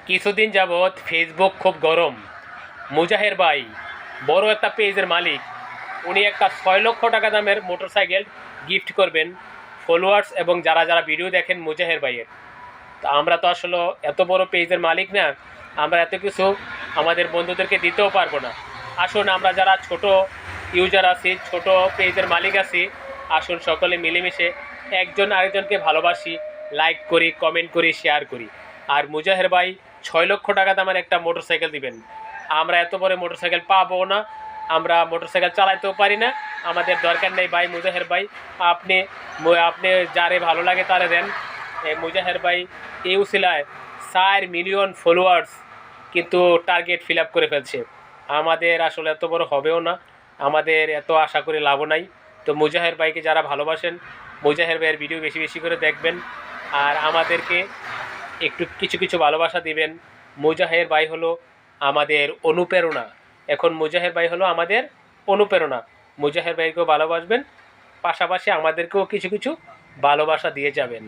কিছুদিন যাবৎ ফেসবুক খুব গরম। মুজাহের ভাই বড় একটা পেজের মালিক, উনি একটা 6 লক্ষ টাকা দামের মোটরসাইকেল গিফট করবেন ফলোয়ার্স এবং যারা যারা ভিডিও দেখেন মুজাহের ভাইয়ের। তো আমরা তো আসলে এত বড় পেজের মালিক না, আমরা এত কিছু আমাদের বন্ধুদেরকে দিতেও পারবো না। আসুন আমরা যারা ছোট ইউজার আছি, ছোট পেজের মালিক আছি, আসুন সকলে মিলেমিশে একজন আরেকজনকে ভালোবাসি, লাইক করি, কমেন্ট করি, শেয়ার করি। আর মুজাহের ভাই 6 লক্ষ টাকা দামের একটা মোটরসাইকেল দিবেন। আমরা এত বড় মোটরসাইকেল পাবো না, আমরা মোটরসাইকেল চালাতেও পারি না, আমাদের দরকার নেই ভাই। মুজাহের ভাই আপনি আপনি যারে ভালো লাগে তারে দেন। মুজাহের ভাই এই উসিলায় 4 মিলিয়ন ফলোয়ার্স কিন্তু টার্গেট ফিল আপ করে ফেলছে। আমাদের আসলে এত বড় হবেও না, আমাদের এত আশা করে লাভও নাই। তো মুজাহের ভাইকে যারা ভালোবাসেন, মুজাহের ভাইয়ের ভিডিও বেশি বেশি করে দেখবেন আর আমাদেরকে একটু কিছু কিছু ভালোবাসা দিবেন। মুজাহের ভাই হলো আমাদের অনুপ্রেরণা। এখন মুজাহের ভাই হলো আমাদের অনুপ্রেরণা। মুজাহের ভাইকেও ভালোবাসবেন, পাশাপাশি আমাদেরকেও কিছু কিছু ভালোবাসা দিয়ে যাবেন।